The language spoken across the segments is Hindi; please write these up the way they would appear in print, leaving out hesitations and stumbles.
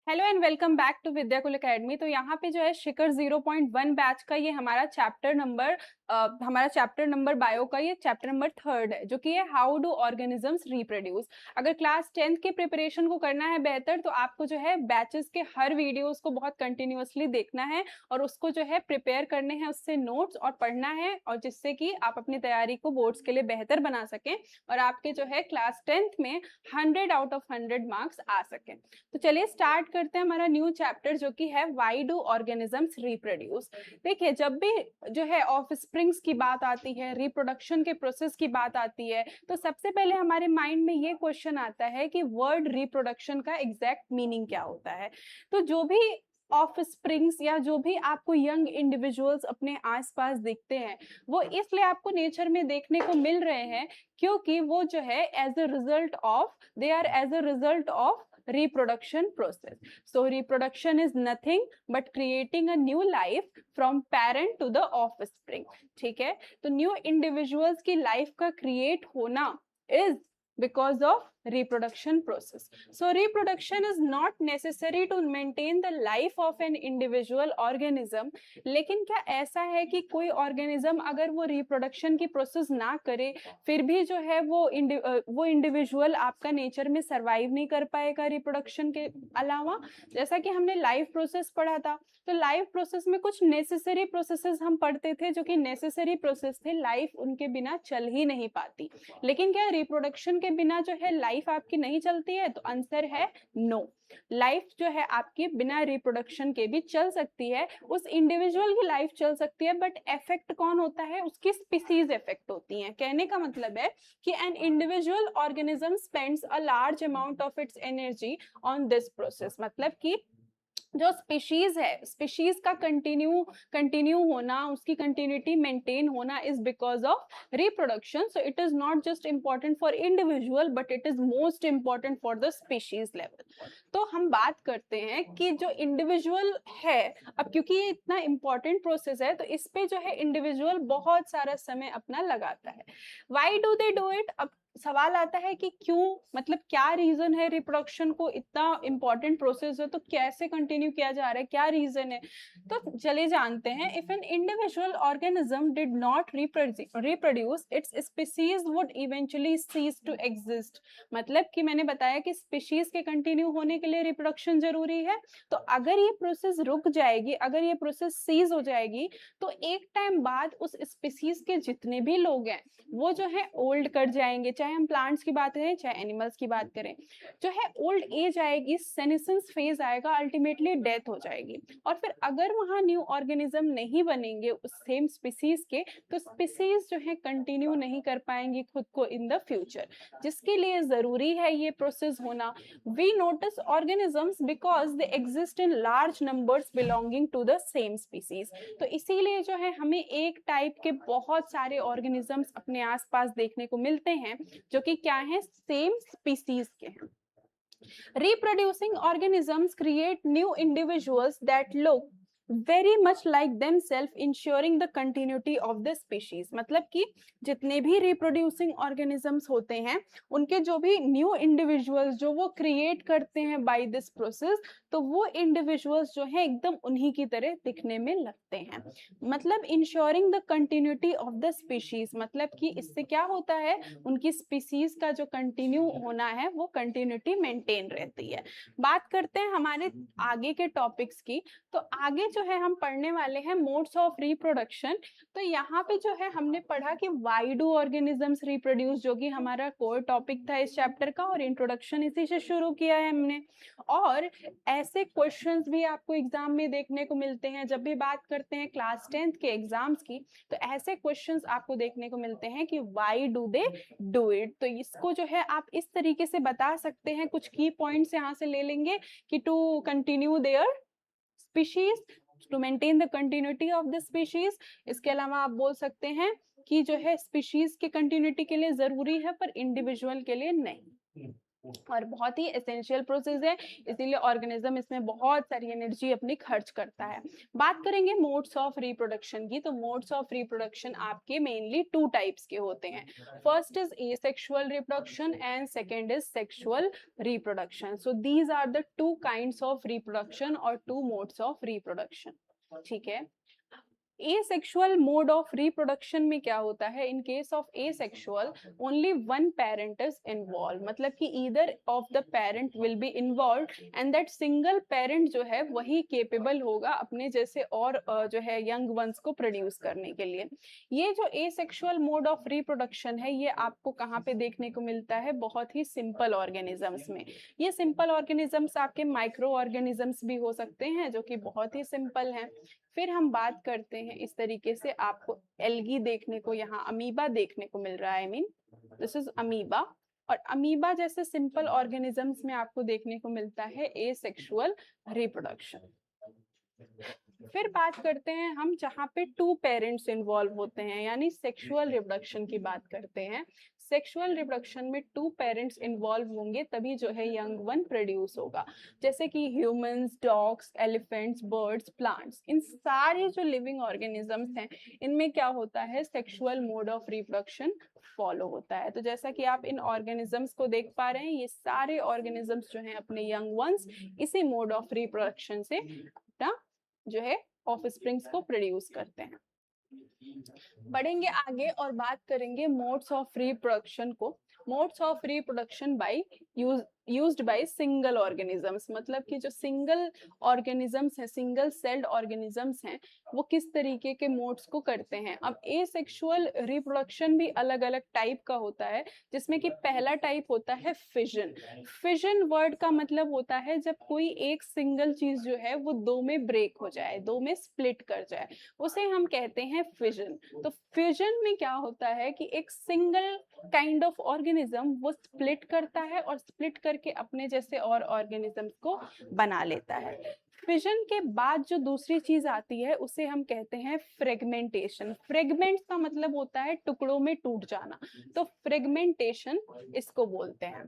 Hello and welcome back to Vidyakul Academy. तो यहाँ पे जो है शिखर 0.1 बैच का ये हमारा चैप्टर नंबर बायो का ये चैप्टर नंबर 3 है, जो कि है हाउ डू ऑर्गेनिजम्स रिप्रोड्यूस। अगर क्लास 10th के प्रिपरेशन को करना है बेहतर, तो आपको जो है बैचेस के हर वीडियोस को बहुत कंटिन्यूअसली देखना है और उसको जो है प्रिपेयर करने हैं, उससे नोट्स और पढ़ना है, और जिससे कि आप अपनी तैयारी को बोर्ड्स के लिए बेहतर बना सकें और आपके जो है क्लास 10th में 100 आउट ऑफ 100 मार्क्स आ सकें। तो चलिए स्टार्ट करते हैं हमारा न्यू चैप्टर, जो कि है व्हाई डू ऑर्गेनिजम्स रिप्रोड्यूस। देखिए, जब भी जो है ऑफस्प्रिंग्स की बात आती है, रिप्रोडक्शन के प्रोसेस की बात आती है, तो सबसे पहले हमारे माइंड में ये क्वेश्चन आता है कि वर्ड रिप्रोडक्शन का एग्जैक्ट मीनिंग क्या होता है। तो जो भी ऑफस्प्रिंग्स या जो भी आपको यंग इंडिविजुअल्स अपने आसपास दिखते हैं, वो इसलिए आपको नेचर में देखने को मिल रहे हैं क्योंकि वो जो है they are as a result of reproduction process. So reproduction is nothing but creating a new life from parent to the offspring. ठीक है, तो न्यू इंडिविजुअल्स की लाइफ का क्रिएट होना is because of reproduction process. So reproduction is not necessary to maintain the life of an individual organism. लेकिन क्या ऐसा है कि कोई ऑर्गेनिज्म अगर वो रिप्रोडक्शन की प्रोसेस ना करे, फिर भी जो है वो इंडिविजुअल आपका नेचर में सरवाइव नहीं कर पाएगा रिप्रोडक्शन के अलावा? जैसा कि हमने लाइफ प्रोसेस पढ़ा था, तो लाइफ प्रोसेस में कुछ नेसेसरी प्रोसेसेस हम पढ़ते थे, जो कि नेसेसरी प्रोसेस थे, लाइफ उनके बिना चल ही नहीं पाती। लेकिन क्या रिप्रोडक्शन के बिना जो है लाइफ आपकी नहीं चलती है? तो आंसर है नो। लाइफ जो है आपकी बिना रिप्रोडक्शन के भी चल सकती है, उस इंडिविजुअल की लाइफ चल सकती है, बट इफेक्ट कौन होता है? उसकी स्पीसीज इफेक्ट होती है। कहने का मतलब है कि N individual organism spends a large amount of its energy on this process. मतलब कि जो स्पीशीज है, स्पीशीज का कंटिन्यू होना, उसकी कंटिन्यूटी मेंटेन होना is because of reproduction. So it is not just important for individual, but it is most important for the species level. तो हम बात करते हैं कि जो इंडिविजुअल है, अब क्योंकि ये इतना इंपॉर्टेंट प्रोसेस है, तो इस पे जो है इंडिविजुअल बहुत सारा समय अपना लगाता है। Why do they do it? अब सवाल आता है कि क्यों, मतलब क्या रीजन है? रिप्रोडक्शन को इतना इंपॉर्टेंट प्रोसेस है तो कैसे कंटिन्यू किया जा रहा है, क्या रीजन है? तो चले जानते हैं। If an individual organism did not reproduce, its species would eventually cease to exist. मतलब कि मैंने बताया कि स्पीशीज के कंटिन्यू होने के लिए रिप्रोडक्शन जरूरी है, तो अगर ये प्रोसेस रुक जाएगी, अगर ये प्रोसेस सीज हो जाएगी, तो एक टाइम बाद उस स्पीसीज के जितने भी लोग हैं वो जो है ओल्ड कर जाएंगे। चाहे हम प्लांट्स की बात करें, चाहे एनिमल्स की बात करें, जो है ओल्ड एज आएगी, सेनेसेंस फेज आएगा, अल्टीमेटली डेथ हो जाएगी। और फिर अगर वहां न्यू ऑर्गेनिज्म नहीं बनेंगे उस सेम स्पीसीज के, तो स्पीसीज जो है कंटिन्यू नहीं कर पाएंगी खुद को इन द फ्यूचर, जिसके लिए जरूरी है ये प्रोसेस होना। We notice organisms because they exist in large numbers belonging to the same species. तो इसीलिए जो है हमें एक टाइप के बहुत सारे ऑर्गेनिजम्स अपने आसपास देखने को मिलते हैं, जो कि क्या है? सेम स्पीसीज के हैं। Reproducing organisms create new individuals that look very much like themselves, ensuring the continuity of the species। मतलब कि जितने भी reproducing organisms होते हैं, उनके जो भी new individuals जो वो create करते हैं by this process, तो वो individuals जो है एकदम उन्हीं की तरह दिखने में लगते हैं। मतलब ensuring the continuity of the species, मतलब कि इससे क्या होता है? उनकी species का जो continue होना है वो continuity maintain रहती है। बात करते हैं हमारे आगे के टॉपिक्स की। तो आगे जो है हम पढ़ने वाले हैं मोड्स ऑफ रिप्रोडक्शन। तो यहाँ पे जो है हमने पढ़ा कि व्हाई डू ऑर्गेनिजम्स रिप्रोड्यूस, जो कि हमारा कोर टॉपिक था इस चैप्टर का, और इंट्रोडक्शन इसी से शुरू किया है हमने। और ऐसे क्वेश्चंस भी आपको एग्जाम में देखने को मिलते हैं। जब भी बात करते हैं क्लास 10th के एग्जाम्स की, तो ऐसे क्वेश्चंस आपको देखने को मिलते हैं कि why do they do it. तो इसको जो है आप इस तरीके से बता सकते हैं, कुछ की पॉइंट्स यहाँ से ले लेंगे कि to continue their species, to maintain the continuity of the species. इसके अलावा आप बोल सकते हैं कि जो है स्पीशीज के कंटिन्यूटी के लिए जरूरी है पर इंडिविजुअल के लिए नहीं। और बहुत ही एसेंशियल प्रोसेस है, इसीलिए ऑर्गेनिज्म इसमें बहुत सारी एनर्जी अपनी खर्च करता है। बात करेंगे मोड्स ऑफ रिप्रोडक्शन की, तो मोड्स ऑफ रिप्रोडक्शन आपके मेनली टू टाइप्स के होते हैं। First is asexual reproduction and second is sexual reproduction. So these are the two kinds of reproduction और टू मोड्स ऑफ रिप्रोडक्शन। ठीक है, एसेक्सुअल मोड ऑफ रिप्रोडक्शन में क्या होता है, in case of asexual only one parent is involve, मतलब कि either of the parent will be involve and that single parent जो है वही केपेबल होगा अपने जैसे और जो है यंग वंस को प्रोड्यूस करने के लिए। ये जो एसेक्सुअल मोड ऑफ रिप्रोडक्शन है ये आपको कहाँ पे देखने को मिलता है, बहुत ही सिंपल ऑर्गेनिजम्स में। ये सिंपल ऑर्गेनिजम्स आपके माइक्रो ऑर्गेनिजम्स भी हो सकते हैं जो कि बहुत ही सिंपल हैं। फिर हम बात करते हैं इस तरीके से आपको एल्गी देखने को, यहाँ अमीबा देखने को मिल रहा है, I mean this is amoeba. और अमीबा जैसे सिंपल ऑर्गेनिजम्स में आपको देखने को मिलता है एसेक्सुअल रिप्रोडक्शन। फिर बात करते हैं हम जहाँ पे टू पेरेंट्स इन्वॉल्व होते हैं, यानी सेक्सुअल रिप्रोडक्शन की बात करते हैं। सेक्सुअल रिप्रोडक्शन में टू पेरेंट्स इन्वॉल्व होंगे तभी जो है यंग वन प्रोड्यूस होगा। जैसे कि humans, dogs, elephants, birds, plants, इन सारे जो लिविंग ऑर्गेनिजम्स हैं इनमें क्या होता है, sexual mode of reproduction follow होता है। तो जैसा कि आप इन ऑर्गेनिजम्स को देख पा रहे हैं, ये सारे ऑर्गेनिजम्स जो हैं अपने यंग वंस इसी मोड ऑफ रिप्रोडक्शन से अपना जो है ऑफस्प्रिंग्स को प्रोड्यूस करते हैं। बढ़ेंगे आगे और बात करेंगे मोड्स ऑफ रिप्रोडक्शन को। Modes of reproduction by used by single organisms, मतलब कि जो सिंगल ऑर्गेनिजम्स हैं, सिंगल सेल्ड ऑर्गेनिजम्स हैं, वो किस तरीके के मोड्स को करते हैं। अब एसेक्सुअल रिप्रोडक्शन भी अलग अलग टाइप का होता है, जिसमें कि पहला टाइप होता है फिजन। फिजन वर्ड का मतलब होता है जब कोई एक सिंगल चीज जो है वो दो में ब्रेक हो जाए, दो में स्प्लिट कर जाए, उसे हम कहते हैं फिजन। तो फिजन में क्या होता है कि एक सिंगल काइंड ऑफ ऑर्गेनिज्म वो स्प्लिट करता है और स्प्लिट करके अपने जैसे और ऑर्गेनिजम्स को बना लेता है। फिजन के बाद जो दूसरी चीज आती है उसे हम कहते हैं फ्रेगमेंटेशन। फ्रेगमेंट्स का मतलब होता है टुकड़ों में टूट जाना, तो फ्रेगमेंटेशन इसको बोलते हैं।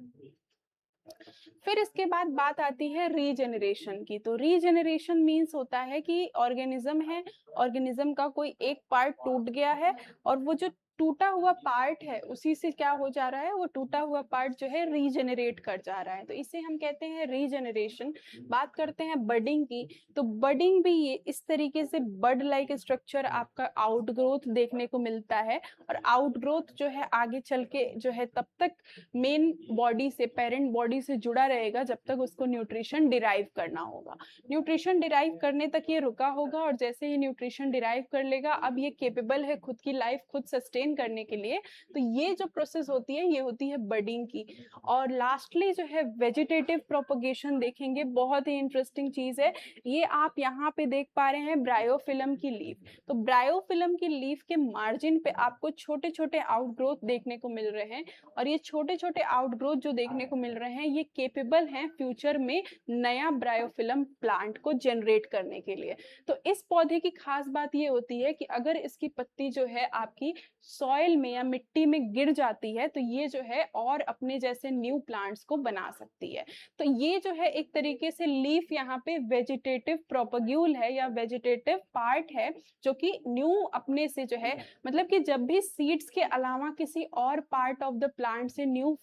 फिर इसके बाद बात आती है रीजेनरेशन की। तो रीजेनरेशन मीन्स होता है कि ऑर्गेनिज्म है, ऑर्गेनिज्म का कोई एक पार्ट टूट गया है और वो जो टूटा हुआ पार्ट है उसी से क्या हो जा रहा है, वो टूटा हुआ पार्ट जो है रीजेनरेट कर जा रहा है, तो इसे हम कहते हैं रीजेनरेशन। बात करते हैं बडिंग की, तो बडिंग भी ये इस तरीके से बड लाइक स्ट्रक्चर आपका आउटग्रोथ देखने को मिलता है। और आउटग्रोथ जो है आगे चल के जो है तब तक मेन बॉडी से, पेरेंट बॉडी से जुड़ा रहेगा जब तक उसको न्यूट्रिशन डिराइव करना होगा। न्यूट्रिशन डिराइव करने तक ये रुका होगा और जैसे ही न्यूट्रिशन डिराइव कर लेगा अब ये केपेबल है खुद की लाइफ खुद सस्टेन करने के लिए। तो ये जो प्रोसेस होती है ये होती है बडिंग की। और लास्टली जो है वेजिटेटिव प्रोपगेशन देखेंगे, बहुत ही इंटरेस्टिंग चीज है ये। आप यहाँ पे देख पा रहे हैं ब्रायोफिलम की लीफ। तो ब्रायोफिलम की लीफ के मार्जिन पे आपको छोटे छोटे आउटग्रोथ देखने को मिल रहे हैं और ये छोटे छोटे आउटग्रोथ जो देखने को मिल रहे हैं ये केपेबल हैं फ्यूचर में नया ब्रायोफिलम प्लांट को जनरेट करने के लिए। तो इस पौधे की खास बात ये होती है कि अगर इसकी पत्ती जो है आपकी सॉइल में या मिट्टी में गिर जाती है तो ये जो है और अपने जैसे न्यू प्लांट्स को बना सकती है। तो ये जो है एक तरीके से लीफ यहाँ पे वेजिटेटिव प्रोपग्यूल है या वेजिटेटिव पार्ट है जो कि न्यू अपने से जो है, मतलब कि जब भी सीड्स के अलावा किसी और पार्ट ऑफ द प्लांट से न्यू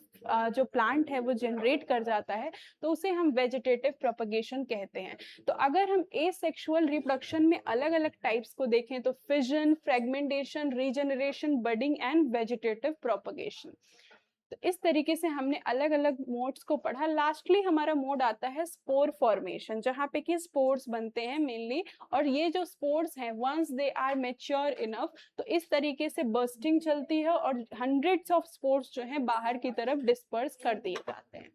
जो प्लांट है वो जनरेट कर जाता है तो उसे हम वेजिटेटिव प्रोपगेशन कहते हैं। तो अगर हम एसेक्सुअल रिप्रोडक्शन में अलग अलग टाइप्स को देखें तो fission, fragmentation, regeneration, budding and vegetative propagation. तो इस तरीके से हमने अलग अलग मोड्स को पढ़ा। लास्टली हमारा मोड आता है स्पोर फॉर्मेशन, जहाँ पे कि स्पोर्स बनते हैं मेनली। और ये जो स्पोर्स हैं once they are mature enough तो इस तरीके से बर्स्टिंग चलती है और हंड्रेड्स ऑफ स्पोर्स जो हैं बाहर की तरफ डिस्पर्स कर दिए जाते हैं।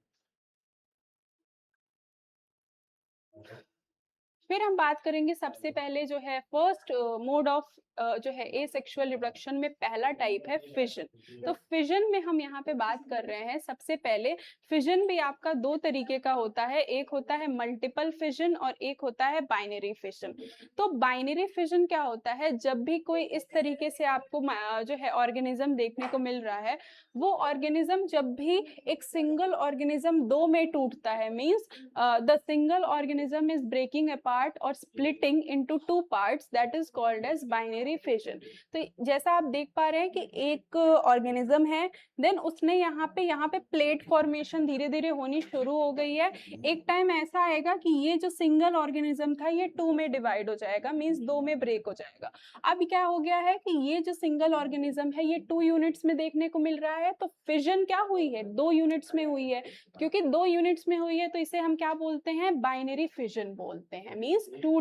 फिर हम बात करेंगे सबसे पहले जो है फर्स्ट मोड ऑफ जो है एसेक्सुअल रिप्रोडक्शन में पहला टाइप है फिजन। तो फिजन में हम यहाँ पे बात कर रहे हैं सबसे पहले, फिजन भी आपका दो तरीके का होता है, एक होता है मल्टीपल फिजन और एक होता है बाइनरी फिजन। तो बाइनरी फिजन क्या होता है, जब भी कोई इस तरीके से आपको जो है ऑर्गेनिज्म देखने को मिल रहा है, वो ऑर्गेनिज्म जब भी एक सिंगल ऑर्गेनिज्म दो में टूटता है, means the single organism is breaking apart और splitting into two parts, that is called as binary fission. तो जैसा आप देख पा रहे हैं कि एक ऑर्गेनिज्म है, देन उसने यहाँ पे प्लेट फॉर्मेशन धीरे धीरे होनी शुरू हो गई है। एक टाइम ऐसा आएगा कि ये जो सिंगल ऑर्गेनिज्म था ये टू में डिवाइड हो जाएगा, मींस दो में ब्रेक हो जाएगा। अब क्या हो गया है कि ये जो सिंगल ऑर्गेनिज्म है ये टू यूनिट्स में देखने को मिल रहा है, तो फिजन क्या हुई है, दो यूनिट्स में हुई है। क्योंकि दो यूनिट्स में हुई है तो इसे हम क्या बोलते हैं, बाइनरी फिजन बोलते हैं, मींस टू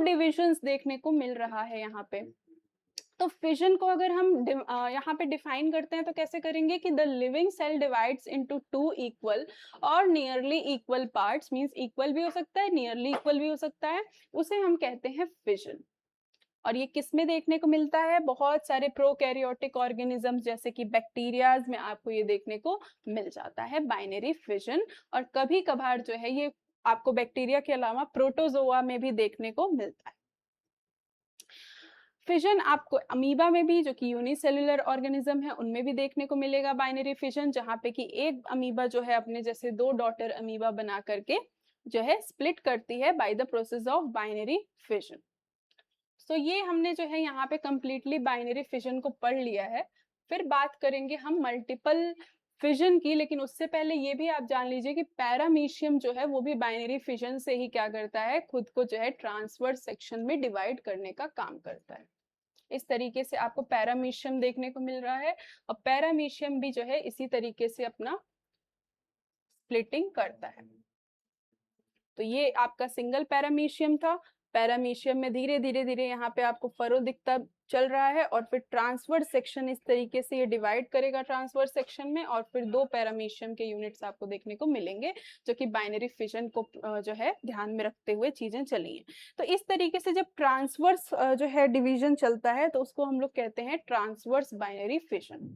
डिविजन्स देखने को मिल रहा है यहाँ पे। तो फिजन को अगर हम यहाँ पे डिफाइन करते हैं तो कैसे करेंगे कि the living cell divides into two equal और nearly equal parts, means equal भी हो सकता है, नियरली इक्वल भी हो सकता है, उसे हम कहते हैं फिजन। और ये किस में देखने को मिलता है, बहुत सारे प्रोकैरियोटिक ऑर्गेनिजम्स जैसे कि बैक्टीरियाज में आपको ये देखने को मिल जाता है बाइनरी फिजन। और कभी कभार जो है ये आपको बैक्टीरिया के अलावा प्रोटोजोआ में भी देखने को मिलता है। फिजन आपको अमीबा में भी, जो कि यूनिसेलुलर ऑर्गेनिज्म है, उनमें भी देखने को मिलेगा बाइनरी फिजन, जहां पे कि एक अमीबा जो है अपने जैसे दो डॉटर अमीबा बना करके जो है स्प्लिट करती है by the process of binary fission. तो ये हमने जो है यहाँ पे कंप्लीटली बाइनरी फिजन को पढ़ लिया है। फिर बात करेंगे हम मल्टीपल फिजन की, लेकिन उससे पहले ये भी आप जान लीजिए कि पैरामीशियम जो है वो भी बाइनरी फिजन से ही क्या करता है, खुद को जो है ट्रांसवर्स सेक्शन में डिवाइड करने का काम करता है। इस तरीके से आपको पैरामीशियम देखने को मिल रहा है, और पैरामीशियम भी जो है इसी तरीके से अपना स्प्लिटिंग करता है। तो ये आपका सिंगल पैरामीशियम था। पैरामीशियम में धीरे धीरे यहाँ पे आपको फरो दिखता चल रहा है, और फिर ट्रांसवर्स सेक्शन इस तरीके से ये डिवाइड करेगा ट्रांसवर्स सेक्शन में, और फिर दो पैरामीशियम के यूनिट्स आपको देखने को मिलेंगे, जो कि बाइनरी फिजन को जो है ध्यान में रखते हुए चीजें चली हैं। तो इस तरीके से जब ट्रांसवर्स जो है डिवीजन चलता है तो उसको हम लोग कहते हैं ट्रांसवर्स बाइनरी फिजन।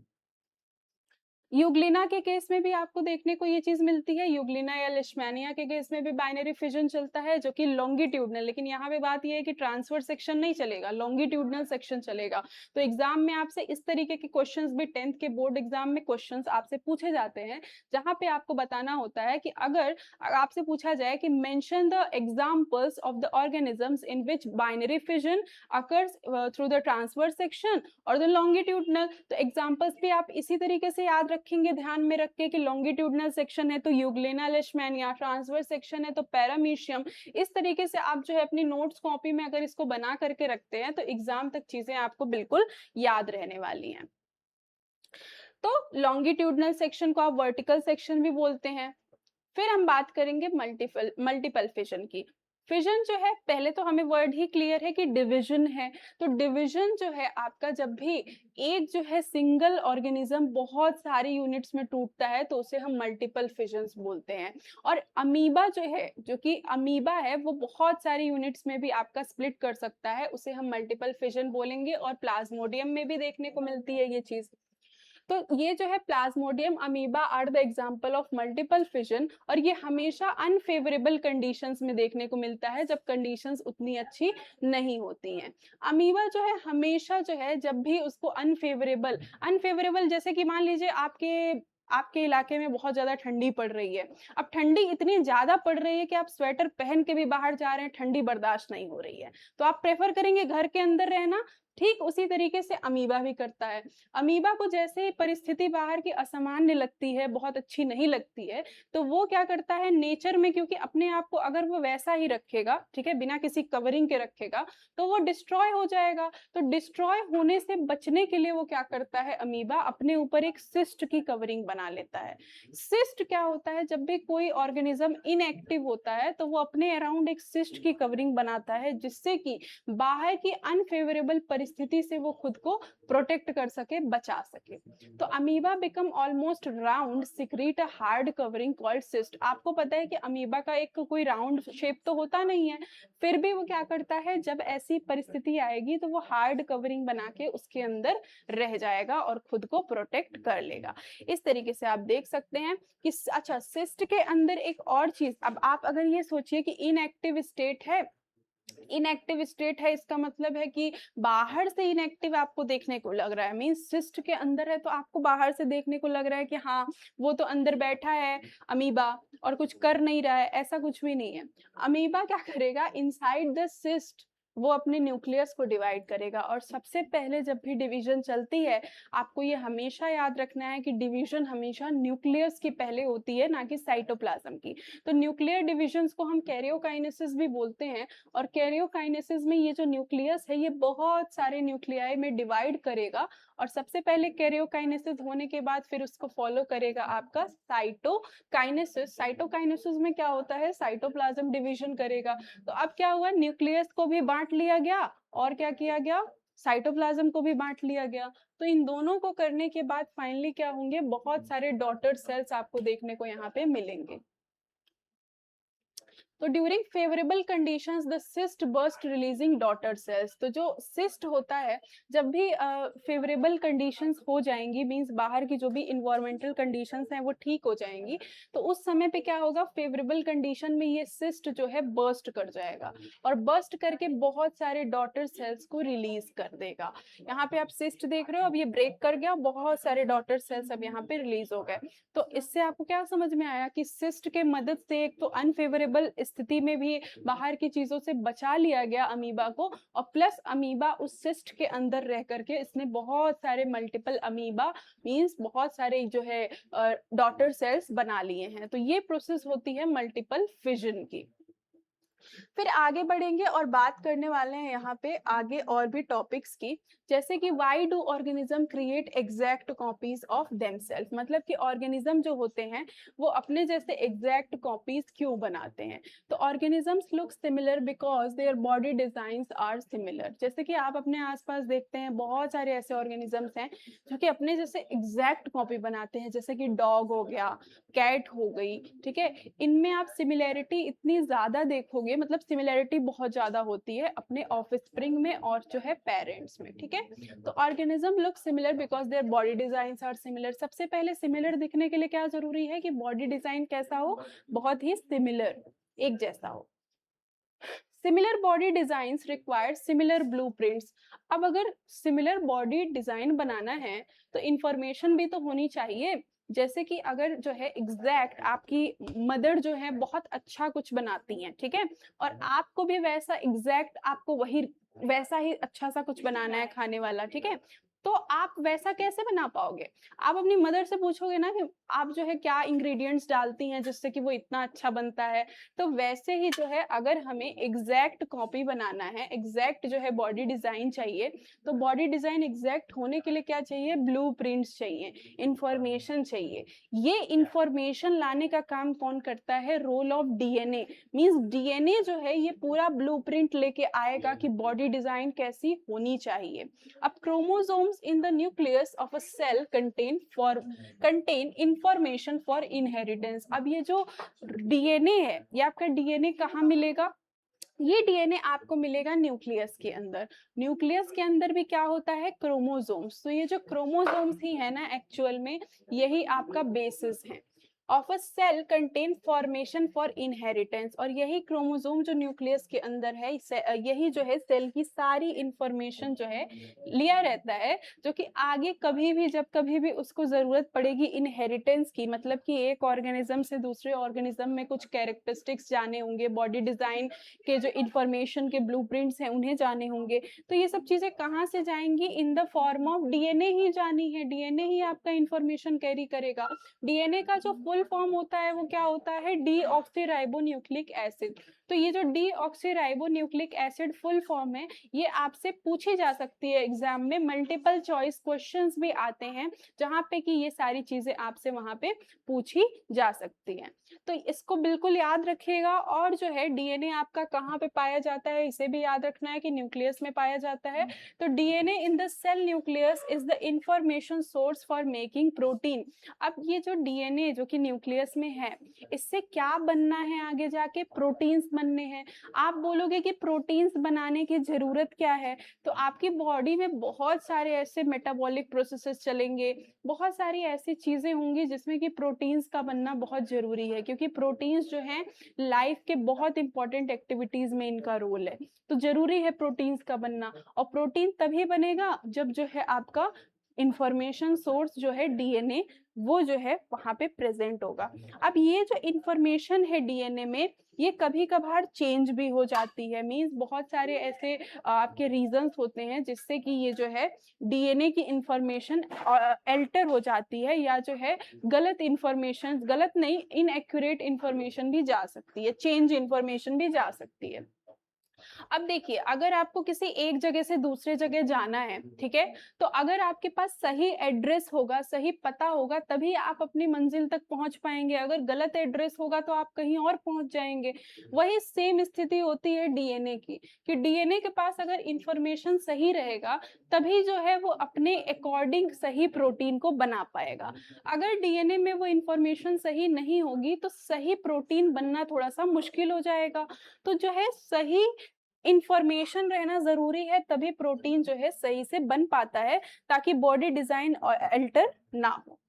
यूग्लिना के केस में भी आपको देखने को ये चीज मिलती है, यूग्लिना या लिशमैनिया के केस में भी बाइनरी फिजन चलता है, जो कि लॉन्गिट्यूडनल, लेकिन यहाँ पे बात ये है कि ट्रांसफर सेक्शन नहीं चलेगा, लॉन्गिट्यूडनल सेक्शन चलेगा। तो एग्जाम में आपसे इस तरीके के क्वेश्चंस भी 10th के बोर्ड एग्जाम में क्वेश्चंस आपसे पूछे जाते हैं, जहां पे आपको बताना होता है कि अगर आपसे पूछा जाए कि mention the examples of the organisms in which binary fission occurs through the transfer section और द लॉन्गिट्यूडनल, तो एग्जांपल्स भी आप इसी तरीके से याद रखेंगे, ध्यान में रख के कि लॉन्गिट्यूडनल सेक्शन है तो यूग्लिना लिशमैनिया, ट्रांसवर्स सेक्शन है तो पैरामीशियम। इस तरीके से आप जो है अपनी नोट्स कॉपी में अगर इसको बना करके रखते हैं तो एग्जाम तक चीजें आपको बिल्कुल याद रहने वाली हैं। तो लॉन्गिट्यूडनल सेक्शन को आप वर्टिकल सेक्शन भी बोलते हैं। फिर हम बात करेंगे मल्टीपल फिजन की। फिजन जो है, पहले तो हमें वर्ड ही क्लियर है कि डिवीजन है। तो डिवीजन जो है आपका, जब भी एक जो है सिंगल ऑर्गेनिज्म बहुत सारी यूनिट्स में टूटता है तो उसे हम मल्टीपल फिजन्स बोलते हैं। और अमीबा जो है, जो कि अमीबा है, वो बहुत सारी यूनिट्स में भी आपका स्प्लिट कर सकता है, उसे हम मल्टीपल फिजन बोलेंगे। और प्लाज्मोडियम में भी देखने को मिलती है ये चीज। तो ये जो है Plasmodium amoeba are the example of multiple fission, और ये हमेशा अनफेवरेबल कंडीशंस में देखने को मिलता है, जब कंडीशंस उतनी अच्छी नहीं होती हैं। अमीबा जो है हमेशा जो है, जब भी उसको अनफेवरेबल जैसे कि मान लीजिए आपके इलाके में बहुत ज्यादा ठंडी पड़ रही है, अब ठंडी इतनी ज्यादा पड़ रही है कि आप स्वेटर पहन के भी बाहर जा रहे हैं, ठंडी बर्दाश्त नहीं हो रही है, तो आप प्रेफर करेंगे घर के अंदर रहना। ठीक उसी तरीके से अमीबा भी करता है। अमीबा को जैसे परिस्थिति बाहर की असामान्य लगती है, बहुत अच्छी नहीं लगती है, तो वो क्या करता है नेचर में, क्योंकि अपने आप को अगर वो वैसा ही रखेगा, ठीक है, बिना किसी कवरिंग के रखेगा, तो वो डिस्ट्रॉय हो जाएगा। तो डिस्ट्रॉय होने से बचने के लिए वो क्या करता है, अमीबा अपने ऊपर एक सिस्ट की कवरिंग बना लेता है। सिस्ट क्या होता है, जब भी कोई ऑर्गेनिज्म इनएक्टिव होता है तो वो अपने अराउंड एक सिस्ट की कवरिंग बनाता है, जिससे कि बाहर की अनफेवरेबल परिस्थिति से वो खुद को प्रोटेक्ट कर सके, बचा सके। तो amoeba become almost round, secrete a hard covering called cyst. आपको पता है कि अमीबा का एक कोई राउंड शेप तो होता नहीं है, फिर भी वो क्या करता है, जब ऐसी परिस्थिति आएगी तो वो हार्ड कवरिंग बना के उसके अंदर रह जाएगा और खुद को प्रोटेक्ट कर लेगा। इस तरीके से आप देख सकते हैं कि अच्छा, सिस्ट के अंदर एक और चीज, अब आप अगर ये सोचिए कि इनएक्टिव स्टेट है, इनएक्टिव स्टेट है, इसका मतलब है कि बाहर से इनएक्टिव आपको देखने को लग रहा है, मींस सिस्ट के अंदर है तो आपको बाहर से देखने को लग रहा है कि हाँ वो तो अंदर बैठा है अमीबा और कुछ कर नहीं रहा है, ऐसा कुछ भी नहीं है। अमीबा क्या करेगा, इनसाइड द सिस्ट वो अपने न्यूक्लियस को डिवाइड करेगा। और सबसे पहले जब भी डिवीजन चलती है, आपको ये हमेशा याद रखना है कि डिवीजन हमेशा न्यूक्लियस की पहले होती है, ना कि साइटोप्लाज्म की। तो न्यूक्लियर डिविजन्स को हम कैरियोकाइनेसिस भी बोलते हैं, और कैरियोकाइनेसिस में ये जो न्यूक्लियस है ये बहुत सारे न्यूक्लियाई में डिवाइड करेगा, और सबसे पहले कैरियोकाइनेसिस होने के बाद फिर उसको फॉलो करेगा आपका साइटोकाइनेसिस। साइटोकाइनेसिस में क्या होता है, साइटोप्लाज्म डिवीजन करेगा। तो अब क्या हुआ, न्यूक्लियस को भी बांट लिया गया, और क्या किया गया, साइटोप्लाज्म को भी बांट लिया गया। तो इन दोनों को करने के बाद फाइनली क्या होंगे, बहुत सारे डॉटर सेल्स आपको देखने को यहाँ पे मिलेंगे। तो during favourable conditions the cyst burst releasing daughter cells. तो जो सिस्ट होता है, जब भी फेवरेबल कंडीशंस हो जाएंगी, मींस बाहर की जो भी इन्वायरमेंटल कंडीशंस हैं वो ठीक हो जाएंगी, तो उस समय पे क्या होगा, फेवरेबल कंडीशन में ये सिस्ट जो है बर्स्ट कर जाएगा, और बर्स्ट करके बहुत सारे डॉटर सेल्स को रिलीज कर देगा। यहाँ पे आप सिस्ट देख रहे हो, अब ये ब्रेक कर गया, बहुत सारे डॉटर सेल्स अब यहाँ पे रिलीज हो गए। तो इससे आपको क्या समझ में आया कि सिस्ट के मदद से एक तो अनफेवरेबल स्थिति में भी बाहर की चीजों से बचा लिया गया अमीबा को, और प्लस अमीबा उस सिस्ट के अंदर रह करके इसने बहुत सारे मल्टीपल अमीबा, मींस बहुत सारे जो है डॉटर सेल्स बना लिए हैं। तो ये प्रोसेस होती है मल्टीपल फिजन की। फिर आगे बढ़ेंगे और बात करने वाले हैं यहाँ पे आगे और भी टॉपिक्स की, जैसे कि why do organism create exact copies of themselves. मतलब कि ऑर्गेनिज्म जो होते हैं वो अपने जैसे एग्जैक्ट कॉपीज क्यों बनाते हैं। तो organisms look similar because their body designs are similar. जैसे कि आप अपने आसपास देखते हैं बहुत सारे ऐसे ऑर्गेनिजम्स हैं जो कि अपने जैसे एग्जैक्ट कॉपी बनाते हैं, जैसे कि डॉग हो गया, कैट हो गई, ठीक है। इनमें आप सिमिलैरिटी इतनी ज्यादा देखोगे, मतलब सिमिलैरिटी बहुत ज्यादा होती है अपने ऑफस्प्रिंग में और जो है पेरेंट्स में, ठीक है। तो organism look similar because their body designs are similar. सबसे पहले सिमिलर दिखने के लिए क्या जरूरी है कि बॉडी डिजाइन कैसा हो, बहुत ही सिमिलर, एक जैसा हो। Similar body designs require similar blueprints. अब अगर सिमिलर बॉडी डिजाइन बनाना है तो इंफॉर्मेशन भी तो होनी चाहिए। जैसे कि अगर जो है एग्जैक्ट आपकी मदर जो है बहुत अच्छा कुछ बनाती हैं, ठीक है, और आपको भी वैसा एग्जैक्ट आपको वही वैसा ही अच्छा सा कुछ बनाना है खाने वाला, ठीक है, तो आप वैसा कैसे बना पाओगे। आप अपनी मदर से पूछोगे ना कि आप जो है क्या इंग्रेडिएंट्स डालती हैं जिससे कि वो इतना अच्छा बनता है। तो वैसे ही जो है अगर हमें एग्जैक्ट कॉपी बनाना है, एग्जैक्ट जो है बॉडी डिजाइन चाहिए, तो बॉडी डिजाइन एग्जैक्ट होने के लिए क्या चाहिए, ब्लूप्रिंट्स चाहिए, इंफॉर्मेशन चाहिए। ये इंफॉर्मेशन लाने का काम कौन करता है, role of DNA. Means DNA जो है ये पूरा ब्लूप्रिंट लेके आएगा कि बॉडी डिजाइन कैसी होनी चाहिए। अब chromosomes in the nucleus of a cell contain information for inheritance। अब ये जो डीएनए है, ये आपका डीएनए कहाँ मिलेगा, ये डीएनए आपको मिलेगा न्यूक्लियस के अंदर। न्यूक्लियस के अंदर भी क्या होता है, क्रोमोसोम्स। तो ये जो क्रोमोसोम्स ही है ना, एक्चुअल में यही आपका बेसिस है of a cell contain formation for inheritance. और यही क्रोमोसोम जो न्यूक्लियस के अंदर है, यही जो है सेल की सारी इंफॉर्मेशन जो है लिया रहता है, जो कि आगे कभी भी जब कभी भी उसको जरूरत पड़ेगी इनहेरिटेंस की, मतलब कि एक ऑर्गेनिज्म से दूसरे ऑर्गेनिज्म में कुछ कैरेक्टरिस्टिक्स जाने होंगे, बॉडी डिजाइन के जो इंफॉर्मेशन के ब्लूप्रिंट्स हैं उन्हें जाने होंगे, तो ये सब चीजें कहाँ से जाएंगी, in the form of DNA ही जानी है। डीएनए ही आपका इंफॉर्मेशन कैरी करेगा। डीएनए का जो फुल फॉर्म होता है वो क्या होता है, डीऑक्सीराइबोन्यूक्लिक एसिड। तो ये जो deoxyribo nucleic acid full form है, ये आपसे पूछी जा सकती है एग्जाम में, मल्टीपल चॉइस क्वेश्चंस भी आते हैं जहाँ पे कि ये सारी चीजें आपसे वहां पे पूछी जा सकती हैं। तो इसको बिल्कुल याद रखिएगा। और जो है डीएनए आपका कहाँ पे पाया जाता है, इसे भी याद रखना है कि न्यूक्लियस में पाया जाता है। तो DNA in the cell nucleus is the information source for making protein. अब ये जो डीएनए जो कि न्यूक्लियस में है, इससे क्या बनना है आगे जाके, प्रोटीन्स बनने हैं। आप बोलोगे कि प्रोटीन्स बनाने की जरूरत क्या है, तो आपकी बॉडी में बहुत सारे ऐसे मेटाबॉलिक प्रोसेसेस चलेंगे, बहुत सारी ऐसी चीजें होंगी जिसमें कि प्रोटीन्स का बनना बहुत जरूरी है, क्योंकि प्रोटीन्स जो है लाइफ के बहुत इंपॉर्टेंट एक्टिविटीज में इनका रोल है। तो जरूरी है प्रोटीन्स का बनना, और प्रोटीन तभी बनेगा जब जो है आपका इंफॉर्मेशन सोर्स जो है डीएनए, वो जो है वहां पे प्रेजेंट होगा। अब ये जो इंफॉर्मेशन है डीएनए में, ये कभी कभार चेंज भी हो जाती है। मींस बहुत सारे ऐसे आपके रीजंस होते हैं जिससे कि ये जो है डीएनए की इंफॉर्मेशन अल्टर हो जाती है, या जो है गलत इंफॉर्मेशन, गलत नहीं, इनएक्यूरेट इंफॉर्मेशन भी जा सकती है, चेंज इंफॉर्मेशन भी जा सकती है। अब देखिए, अगर आपको किसी एक जगह से दूसरे जगह जाना है, ठीक है, तो अगर आपके पास सही एड्रेस होगा, सही पता होगा, तभी आप अपनी मंजिल तक पहुंच पाएंगे। अगर गलत एड्रेस होगा तो आप कहीं और पहुंच जाएंगे। वही सेम स्थिति होती है डीएनए की, कि डीएनए के पास अगर इंफॉर्मेशन सही रहेगा तभी जो है वो अपने अकॉर्डिंग सही प्रोटीन को बना पाएगा। अगर डीएनए में वो इंफॉर्मेशन सही नहीं होगी तो सही प्रोटीन बनना थोड़ा सा मुश्किल हो जाएगा। तो जो है सही इंफॉर्मेशन रहना जरूरी है, तभी प्रोटीन जो है सही से बन पाता है, ताकि बॉडी डिजाइन अल्टर ना हो।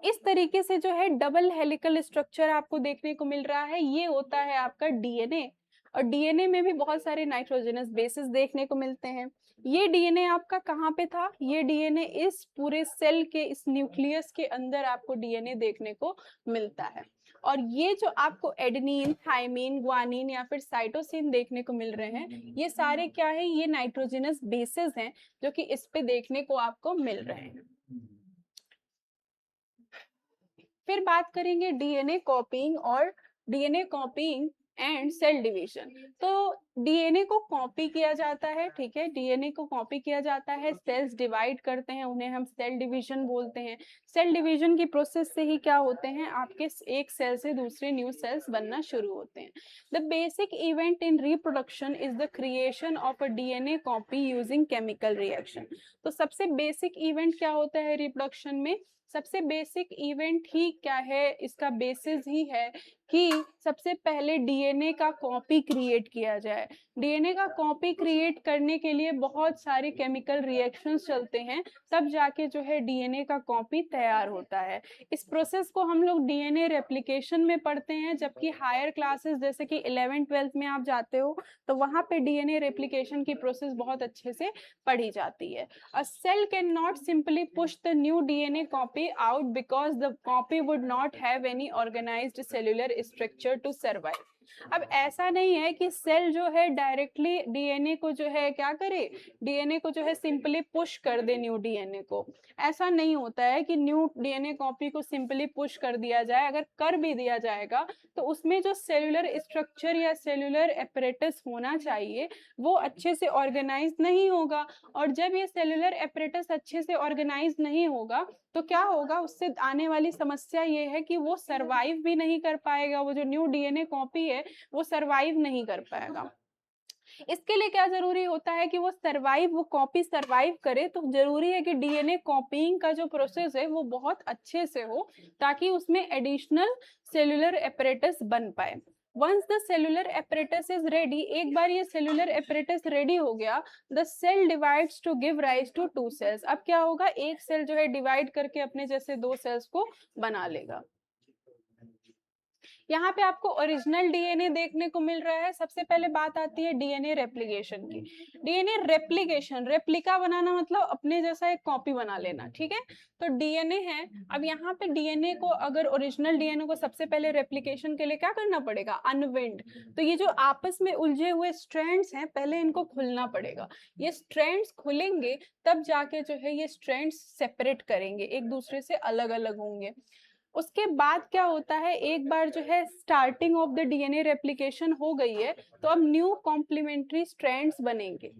इस तरीके से जो है डबल हेलिकल स्ट्रक्चर आपको देखने को मिल रहा है, ये होता है आपका डीएनए। और डीएनए में भी बहुत सारे नाइट्रोजनस बेसिस देखने को मिलते हैं। ये डीएनए आपका कहाँ पे था, ये डीएनए इस पूरे सेल के, इस न्यूक्लियस के अंदर आपको डीएनए देखने को मिलता है। और ये जो आपको एडेनिन, थाइमिन, ग्वानिन या फिर साइटोसिन देखने को मिल रहे हैं, ये सारे क्या है, ये नाइट्रोजनस बेसिस हैं जो कि इस पे देखने को आपको मिल रहे हैं। फिर बात करेंगे डीएनए कॉपिंग और DNA copying and cell division. तो डीएनए को कॉपी किया जाता है, ठीक है, डीएनए को कॉपी किया जाता है, सेल्स डिवाइड करते हैं, उन्हें हम सेल डिवीजन बोलते हैं। सेल डिवीजन की प्रोसेस से ही क्या होते हैं, आपके एक सेल से दूसरे न्यू सेल्स बनना शुरू होते हैं। The basic event in reproduction is the creation of a DNA copy using chemical reaction. तो सबसे बेसिक इवेंट क्या होता है रिप्रोडक्शन में, सबसे बेसिक इवेंट ही क्या है, इसका बेसिस ही है कि सबसे पहले डीएनए का कॉपी क्रिएट किया जाए। डीएनए का कॉपी क्रिएट करने के लिए बहुत सारे केमिकल रिएक्शंस चलते हैं, तब जाके जो है डीएनए का कॉपी तैयार होता है। इस प्रोसेस को हम लोग डीएनए रेप्लिकेशन में पढ़ते हैं, जबकि हायर क्लासेस जैसे कि 11th-12th में आप जाते हो तो वहां पे डीएनए रेप्लिकेशन की प्रोसेस बहुत अच्छे से पढ़ी जाती है। A cell cannot simply push the new DNA copy out because the copy would not have any organized cellular structure to survive. अब ऐसा नहीं है कि सेल जो है डायरेक्टली डीएनए को जो है क्या करे, डीएनए को जो है सिंपली पुश कर दे न्यू डीएनए को। ऐसा नहीं होता है कि न्यू डीएनए कॉपी को सिंपली पुश कर दिया जाए। अगर कर भी दिया जाएगा तो उसमें जो सेलुलर स्ट्रक्चर या सेलुलर एपरेटस होना चाहिए वो अच्छे से ऑर्गेनाइज नहीं होगा। और जब ये सेलुलर एपरेटस अच्छे से ऑर्गेनाइज नहीं होगा तो क्या होगा, उससे आने वाली समस्या ये है कि वो सरवाइव भी नहीं कर पाएगा। वो जो न्यू डीएनए कॉपी है वो सरवाइव नहीं कर पाएगा। इसके लिए क्या जरूरी होता है कि वो सरवाइव, वो कॉपी सरवाइव करे, तो जरूरी है कि डीएनए कॉपीइंग का जो प्रोसेस है वो बहुत अच्छे से हो, ताकि उसमें एडिशनल सेलुलर एपरेटस बन पाए। Once the cellular apparatus is ready, एक बार ये सेलुलर एपरेटस रेडी हो गया, the cell divides to give rise to two cells. अब क्या होगा, एक सेल जो है डिवाइड करके अपने जैसे दो सेल्स को बना लेगा। यहाँ पे आपको ओरिजिनल डीएनए देखने को मिल रहा है। सबसे पहले बात आती है डीएनए रेप्लिकेशन की। डीएनए रेप्लिकेशन, रेप्लिका बनाना मतलब अपने जैसा एक कॉपी बना लेना, ठीक है। तो डीएनए है, अब यहाँ पे डीएनए को, अगर ओरिजिनल डीएनए को सबसे पहले रेप्लिकेशन के लिए क्या करना पड़ेगा, अनविंड। तो ये जो आपस में उलझे हुए स्ट्रैंड्स हैं, पहले इनको खुलना पड़ेगा। ये स्ट्रैंड्स खुलेंगे तब जाके जो है ये स्ट्रैंड्स सेपरेट करेंगे, एक दूसरे से अलग अलग होंगे। उसके बाद क्या होता है, एक बार जो है starting of the DNA replication हो गई है, तो अब न्यू कॉम्प्लीमेंट्री स्ट्रैंड्स बनेंगे।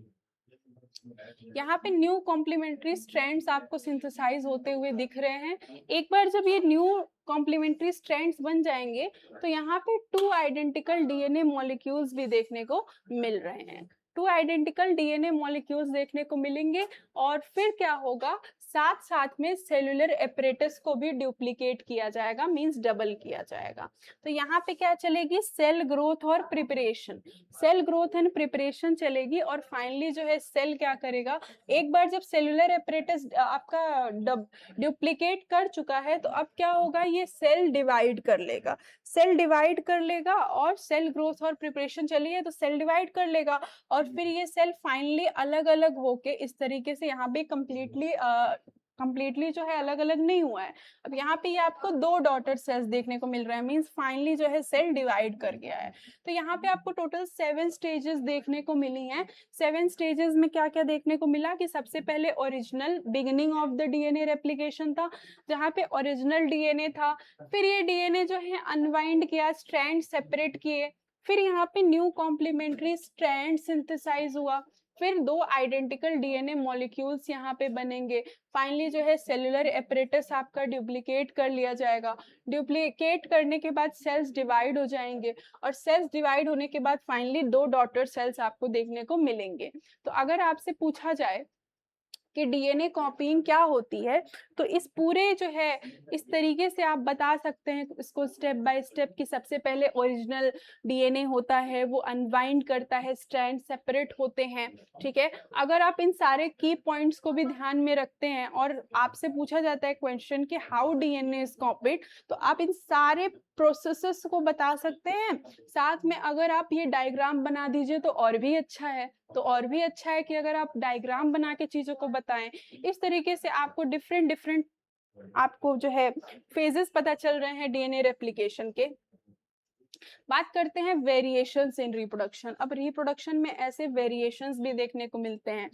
यहाँ पे न्यू कॉम्प्लीमेंट्री स्ट्रैंड्स आपको सिंथेसाइज होते हुए दिख रहे हैं। एक बार जब ये न्यू कॉम्प्लीमेंट्री स्ट्रैंड्स बन जाएंगे तो यहाँ पे 2 आइडेंटिकल डीएनए मॉलिक्यूल्स भी देखने को मिल रहे हैं। 2 आइडेंटिकल डीएनए मॉलिक्यूल्स देखने को मिलेंगे और फिर क्या होगा, साथ साथ में सेलुलर एपरेटस को भी डुप्लीकेट किया जाएगा, मींस डबल किया जाएगा। तो यहाँ पे क्या चलेगी, सेल ग्रोथ और preparation, cell growth and preparation चलेगी। और फाइनली जो है सेल क्या करेगा, एक बार जब सेलुलर एपरेटस आपका डुप्लीकेट कर चुका है तो अब क्या होगा, ये सेल डिवाइड कर लेगा, सेल डिवाइड कर लेगा और सेल ग्रोथ और प्रिपरेशन चली है तो सेल डिवाइड कर लेगा और फिर ये सेल फाइनली अलग अलग होके इस तरीके से यहाँ पे कंप्लीटली जो है अलग अलग नहीं हुआ है। अब यहाँ पे ये आपको 2 डॉटर सेल्स देखने को मिल रहा है, मींस फाइनली जो है सेल डिवाइड कर गया है। तो यहाँ पे आपको टोटल 7 स्टेजेस देखने को मिली हैं। 7 स्टेजेस में क्या क्या देखने को मिला कि सबसे पहले original beginning of the DNA replication था, जहाँ पे ओरिजिनल डीएनए था। फिर ये डीएनए जो है अनवाइंड किया, स्ट्रैंड सेपरेट किए, फिर यहाँ पे न्यू कॉम्प्लीमेंट्री स्ट्रैंड सिंथेसाइज हुआ, फिर 2 आइडेंटिकल डीएनए मॉलिक्यूल्स यहाँ पे बनेंगे। फाइनली जो है सेलुलर एपरेटस आपका डुप्लीकेट कर लिया जाएगा। डुप्लीकेट करने के बाद सेल्स डिवाइड हो जाएंगे और सेल्स डिवाइड होने के बाद फाइनली 2 डॉटर सेल्स आपको देखने को मिलेंगे। तो अगर आपसे पूछा जाए कि डीएनए कॉपीइंग क्या होती है, तो इस पूरे जो है इस तरीके से आप बता सकते हैं इसको स्टेप बाय स्टेप कि सबसे पहले ओरिजिनल डीएनए होता है, वो अनवाइंड करता है, स्ट्रैंड सेपरेट होते हैं, ठीक है। अगर आप इन सारे की पॉइंट्स को भी ध्यान में रखते हैं और आपसे पूछा जाता है क्वेश्चन कि हाउ डीएनए इज कॉपीड, तो आप इन सारे प्रोसेसेस को बता सकते हैं। साथ में अगर आप ये डायग्राम बना दीजिए तो और भी अच्छा है, तो और भी अच्छा है कि अगर आप डायग्राम बना के चीजों को बताएं। इस तरीके से आपको डिफरेंट आपको जो है फेजेस पता चल रहे हैं डीएनए रेप्लिकेशन के। बात करते हैं वेरिएशंस इन रिप्रोडक्शन। अब रिप्रोडक्शन में ऐसे वेरिएशंस भी देखने को मिलते हैं,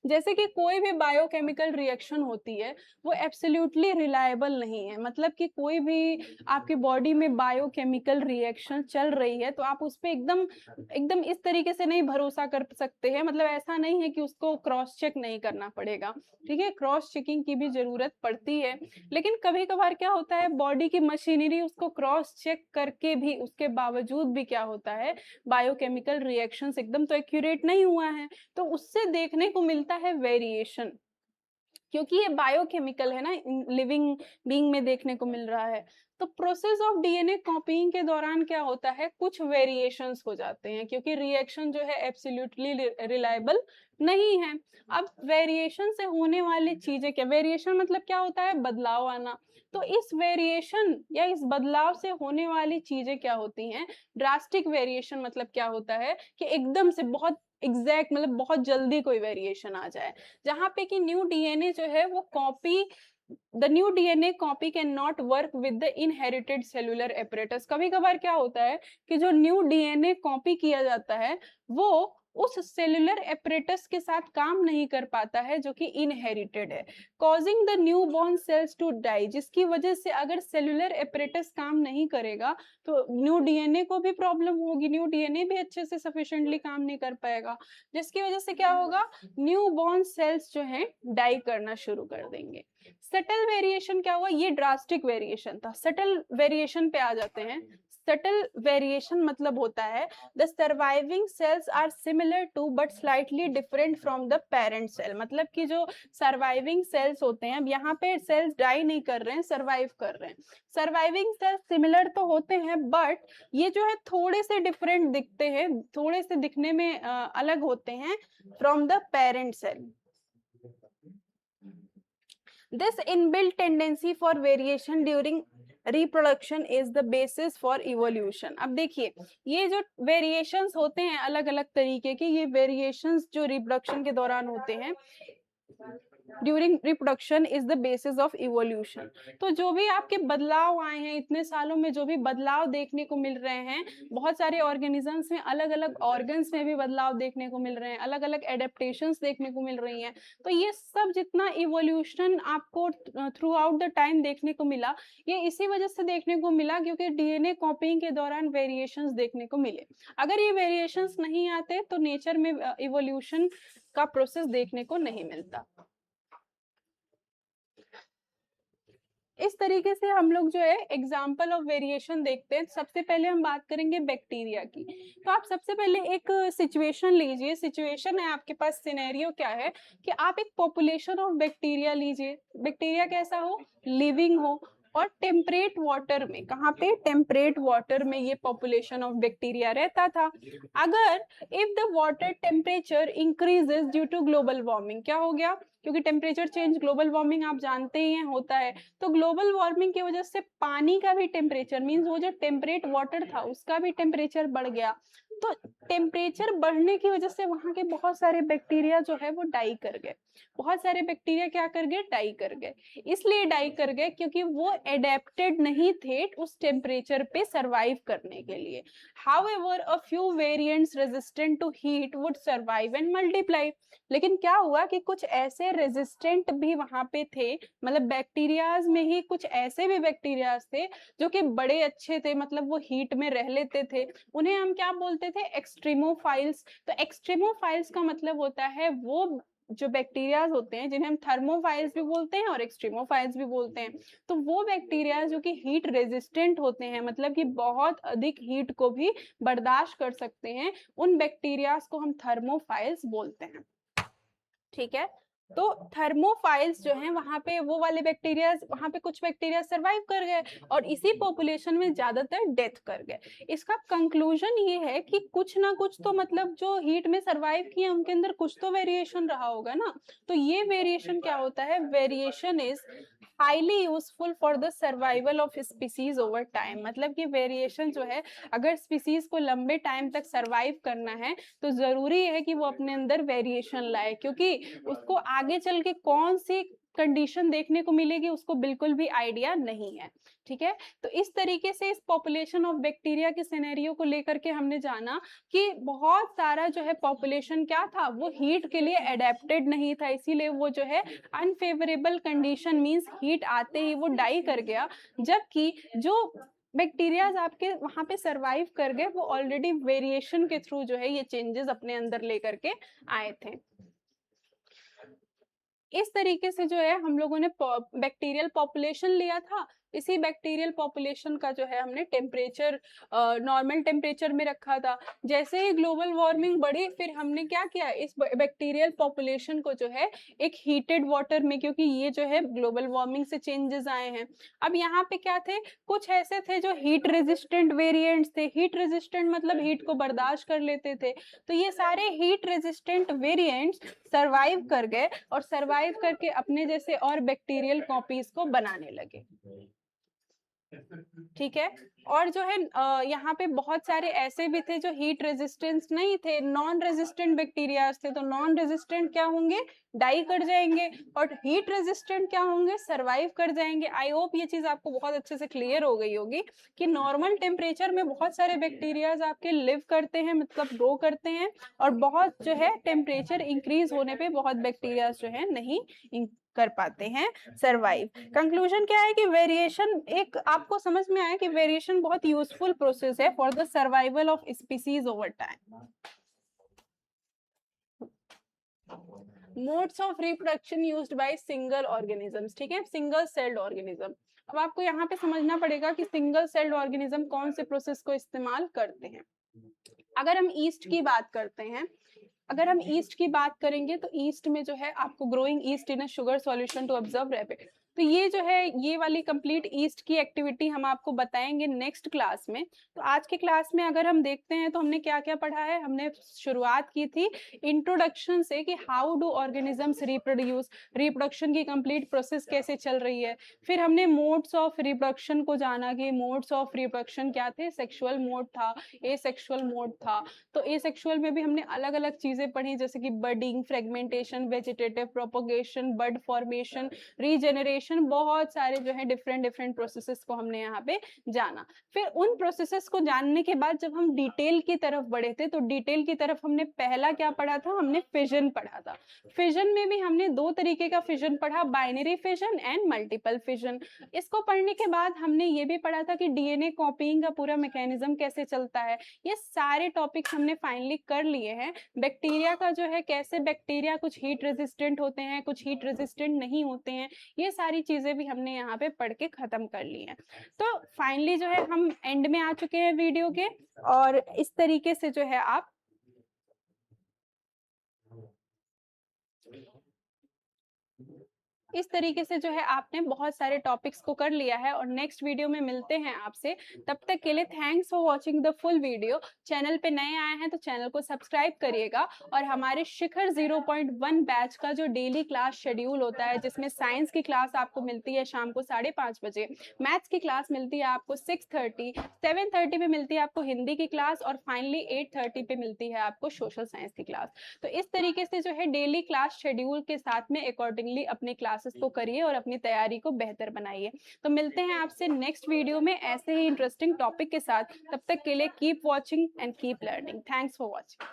जैसे कि कोई भी बायोकेमिकल रिएक्शन होती है वो एब्सोल्युटली रिलायबल नहीं है। मतलब कि कोई भी आपकी बॉडी में बायोकेमिकल रिएक्शन चल रही है तो आप उस पर एकदम एकदम इस तरीके से नहीं भरोसा कर सकते हैं। मतलब ऐसा नहीं है कि उसको क्रॉस चेक नहीं करना पड़ेगा, ठीक है, क्रॉस चेकिंग की भी जरूरत पड़ती है। लेकिन कभी कभार क्या होता है, बॉडी की मशीनरी उसको क्रॉस चेक करके भी उसके बावजूद भी क्या होता है, बायोकेमिकल रिएक्शंस एकदम तो एक्यूरेट नहीं हुआ है, तो उससे देखने को मिलता है वेरिएशन, क्योंकि ये बायोकेमिकल है ना, लिविंग बीइंग में देखने को मिल रहा है। तो प्रोसेस ऑफ डीएनए कॉपीइंग के दौरान क्या होता है, कुछ वेरिएशंस हो जाते हैं क्योंकि रिएक्शन जो है एब्सोल्युटली रिलायबल नहीं है। अब वेरिएशन से होने वाली चीजें क्या, वेरिएशन मतलब क्या होता है, बदलाव आना। तो इस वेरिएशन या इस बदलाव से होने वाली चीजें क्या होती हैं, ड्रास्टिक वेरिएशन मतलब क्या होता है कि एकदम से बहुत एग्जैक्ट, मतलब बहुत जल्दी कोई वेरिएशन आ जाए, जहां पे कि न्यू डीएनए जो है वो copy, the new DNA copy can not work with the inherited cellular apparatus. कभी कभार क्या होता है कि जो न्यू डीएनए कॉपी किया जाता है वो उस सेलुलर एपरेटस के साथ काम नहीं कर पाता है जो कि इनहेरिटेड है, causing the newborn cells to die, जिसकी वजह से अगर सेलुलर एपरेटस काम नहीं करेगा तो न्यू डीएनए को भी प्रॉब्लम होगी, न्यू डीएनए भी अच्छे से सफिशिएंटली काम नहीं कर पाएगा, जिसकी वजह से क्या होगा, न्यू बॉर्न सेल्स जो है डाई करना शुरू कर देंगे। सटल वेरिएशन क्या हुआ, ये ड्रास्टिक वेरिएशन था। सटल वेरिएशन पे आ जाते हैं। सटल वेरिएशन मतलब होता है the surviving cells are similar to but slightly different from the parent cell. मतलब कि जो सर्वाइविंग सेल्स होते हैं, अब यहाँ पे सेल्स डाई नहीं कर रहे हैं, सर्वाइव कर रहे हैं। सर्वाइविंग सेल्स सिमिलर तो होते हैं बट ये जो है थोड़े से डिफरेंट दिखते हैं, थोड़े से दिखने में अलग होते हैं from the parent cell. This inbuilt tendency for variation during reproduction is the basis for evolution। अब देखिए ये जो वेरिएशंस होते हैं अलग अलग तरीके के, ये वेरिएशंस जो रिप्रोडक्शन के दौरान होते हैं, during reproduction is the basis of evolution. तो जो भी आपके बदलाव आए हैं इतने सालों में, जो भी बदलाव देखने को मिल रहे हैं, बहुत सारे ऑर्गेनिजम्स में अलग अलग ऑर्गन्स में भी बदलाव देखने को मिल रहे हैं, अलग अलग एडेप्टेशंस देखने को मिल रही हैं। तो ये सब जितना इवोल्यूशन आपको थ्रू आउट द टाइम देखने को मिला, ये इसी वजह से देखने को मिला क्योंकि डीएनए कॉपिंग के दौरान वेरिएशंस देखने को मिले। अगर ये वेरिएशंस नहीं आते तो नेचर में इवोल्यूशन का प्रोसेस देखने को नहीं मिलता। इस तरीके से हम लोग जो है एग्जाम्पल ऑफ वेरिएशन देखते हैं। सबसे पहले हम बात करेंगे बैक्टीरिया की। तो आप सबसे पहले एक सिचुएशन लीजिए, सिचुएशन है आपके पास, सिनेरियो क्या है कि आप एक पॉपुलेशन ऑफ बैक्टीरिया लीजिए। बैक्टीरिया कैसा हो, लिविंग हो और टेम्परेट वाटर में, कहाँ पे, टेम्परेट वाटर में ये पॉपुलेशन ऑफ बैक्टीरिया रहता था। अगर if the water temperature increases due to global warming, क्या हो गया, क्योंकि टेम्परेचर चेंज, ग्लोबल वार्मिंग आप जानते ही हैं होता है, तो ग्लोबल वार्मिंग की वजह से पानी का भी टेम्परेचर, मींस वो जो टेम्परेट वाटर था उसका भी टेम्परेचर बढ़ गया। तो टेम्परेचर बढ़ने की वजह से वहां के बहुत सारे बैक्टीरिया जो है वो डाई कर गए। बहुत सारे बैक्टीरिया क्या कर गए, डाई कर गए। इसलिए डाई कर गए क्योंकि वो एडेप्टेड नहीं थे उस टेम्परेचर पे सरवाइव करने के लिए। However a few variants resistant to heat would survive and multiply. लेकिन क्या हुआ कि कुछ ऐसे रेजिस्टेंट भी वहां पे थे, मतलब बैक्टीरियाज में ही कुछ ऐसे भी बैक्टीरियाज थे जो कि बड़े अच्छे थे, मतलब वो हीट में रह लेते थे। उन्हें हम क्या बोलते थे, एक्सट्रीमोफाइल्स। तो एक्सट्रीमोफाइल्स का मतलब होता है वो जो बैक्टीरियाज होते हैं जिन्हें हम थर्मोफाइल्स भी बोलते हैं और एक्सट्रीमोफाइल्स भी बोलते हैं। तो वो बैक्टीरिया जो कि हीट रेजिस्टेंट होते हैं, मतलब कि बहुत अधिक हीट को भी बर्दाश्त कर सकते हैं, उन बैक्टीरियाज को हम थर्मोफाइल्स बोलते हैं। ठीक है, तो थर्मोफाइल्स जो हैं वहां पे वो वाले बैक्टीरिया, वहां पे कुछ बैक्टीरिया सरवाइव कर गए और इसी पॉपुलेशन में ज्यादातर डेथ कर गए। इसका कंक्लूजन ये है कि कुछ ना कुछ तो, मतलब जो हीट में सरवाइव किए उनके अंदर कुछ तो वेरिएशन रहा होगा ना। तो ये वेरिएशन क्या होता है, variation is highly useful for the survival of species over time. मतलब कि वेरिएशन जो है, अगर स्पीसीज को लंबे टाइम तक सरवाइव करना है तो जरूरी है कि वो अपने अंदर वेरिएशन लाए, क्योंकि उसको आगे चल के कौन सी कंडीशन देखने को मिलेगी उसको बिल्कुल भी आइडिया नहीं है। ठीक है, तो इस तरीके से इस पॉपुलेशन ऑफ बैक्टीरिया के सिनेरियो को लेकर के हमने जाना कि बहुत सारा जो है पॉपुलेशन क्या था, वो हीट के लिए एडेप्टेड नहीं था, इसीलिए वो जो है अनफेवरेबल कंडीशन, मींस हीट आते ही वो डाई कर गया। जबकि जो बैक्टीरियाज आपके वहां पे सरवाइव कर गए वो ऑलरेडी वेरिएशन के थ्रू जो है ये चेंजेस अपने अंदर लेकर के आए थे। इस तरीके से जो है हम लोगों ने बैक्टीरियल पॉपुलेशन लिया था। इसी बैक्टीरियल पॉपुलेशन का जो है हमने टेम्परेचर नॉर्मल टेम्परेचर में रखा था। जैसे ही ग्लोबल वार्मिंग बढ़ी, फिर हमने क्या किया, इस बैक्टीरियल पॉपुलेशन को जो है एक हीटेड वाटर में, क्योंकि ये जो है ग्लोबल वार्मिंग से चेंजेस आए हैं। अब यहाँ पे क्या थे, कुछ ऐसे थे जो हीट रेजिस्टेंट वेरिएंट्स थे। हीट रेजिस्टेंट मतलब हीट को बर्दाश्त कर लेते थे। तो ये सारे हीट रेजिस्टेंट वेरिएंट्स सरवाइव कर गए और सरवाइव करके अपने जैसे और बैक्टीरियल कॉपीज को बनाने लगे। ठीक है, और जो है यहाँ पे बहुत सारे ऐसे भी थे जो हीट रेजिस्टेंस नहीं थे, नॉन रेजिस्टेंट बैक्टीरिया थे। तो नॉन रेजिस्टेंट क्या होंगे, डाई कर जाएंगे, और हीट रेजिस्टेंट क्या होंगे, सरवाइव कर जाएंगे। आई होप ये चीज आपको बहुत अच्छे से क्लियर हो गई होगी कि नॉर्मल टेम्परेचर में बहुत सारे बैक्टीरियाज आपके लिव करते हैं, मतलब ग्रो करते हैं, और बहुत जो है टेम्परेचर इंक्रीज होने पे बहुत बैक्टीरिया जो है नहीं कर पाते हैं सरवाइव। कंक्लूजन क्या है कि वेरिएशन, एक आपको समझ में आया कि वेरिएशन बहुत यूजफुल प्रोसेस है for the survival of species over time. Modes of reproduction used by single organisms. ठीक है, सिंगल सेल्ड ऑर्गेनिज्म। अब आपको यहाँ पे समझना पड़ेगा कि सिंगल सेल्ड ऑर्गेनिज्म कौन से प्रोसेस को इस्तेमाल करते हैं। अगर हम ईस्ट की बात करते हैं, अगर हम ईस्ट की बात करेंगे तो ईस्ट में जो है आपको growing yeast in a sugar solution to observe rapid. तो ये जो है ये वाली कंप्लीट ईस्ट की एक्टिविटी हम आपको बताएंगे नेक्स्ट क्लास में। तो आज के क्लास में अगर हम देखते हैं तो हमने क्या क्या पढ़ा है। हमने शुरुआत की थी इंट्रोडक्शन से कि how do organisms reproduce, reproduction की कंप्लीट प्रोसेस कैसे चल रही है। फिर हमने मोड्स ऑफ रिप्रोडक्शन को जाना कि मोड्स ऑफ रिप्रोडक्शन क्या थे, सेक्सुअल मोड था, एसेक्सुअल मोड था। तो एसेक्सुअल में भी हमने अलग अलग चीजें पढ़ी जैसे कि बडिंग, फ्रेगमेंटेशन, वेजिटेटिव प्रोपोगेशन, बड फॉर्मेशन, रीजेनरेशन, बहुत सारे जो है डिफरेंट डिफरेंट प्रोसेसेस को हमने यहाँ पे जाना। फिर उन प्रोसेसेस को जानने के बाद जब हम डिटेल की तरफ बढ़े थे तो डिटेल की तरफ हमने पहला क्या पढ़ा था, हमने फिजन पढ़ा था। फिजन में भी हमने दो तरीके का फिजन पढ़ा, binary fission and multiple fission. इसको पढ़ने के बाद हमने ये भी पढ़ा था कि डीएनए कॉपीइंग का पूरा मैकेनिज्म कैसे चलता है। ये सारे टॉपिक्स हमने फाइनली कर लिए हैं। बैक्टीरिया का जो है कैसे बैक्टीरिया कुछ हीट रेजिस्टेंट होते हैं, कुछ हीट रेजिस्टेंट नहीं होते हैं, ये सारी चीजें भी हमने यहाँ पे पढ़ के खत्म कर ली हैं। तो फाइनली जो है हम एंड में आ चुके हैं वीडियो के, और इस तरीके से जो है आप इस तरीके से जो है आपने बहुत सारे टॉपिक्स को कर लिया है। और नेक्स्ट वीडियो में मिलते हैं आपसे, तब तक के लिए thanks for watching the full video. Channel पे नए आए हैं तो चैनल को सब्सक्राइब करिएगा। और हमारे शिखर 0.1 बैच का जो डेली क्लास शेड्यूल होता है, जिसमें साइंस की क्लास आपको मिलती है शाम को 5:30 बजे, मैथ्स की क्लास मिलती है आपको 6:30, 7:30 पे मिलती है आपको हिंदी की क्लास, और फाइनली 8:30 पे मिलती है आपको सोशल साइंस की क्लास। तो इस तरीके से जो है डेली क्लास शेड्यूल के साथ में अकॉर्डिंगली अपनी क्लासेस को करिए और अपनी तैयारी को बेहतर बनाइए। तो मिलते हैं आपसे नेक्स्ट वीडियो में ऐसे ही इंटरेस्टिंग टॉपिक के साथ। तब तक के लिए keep watching and keep learning. Thanks for watching.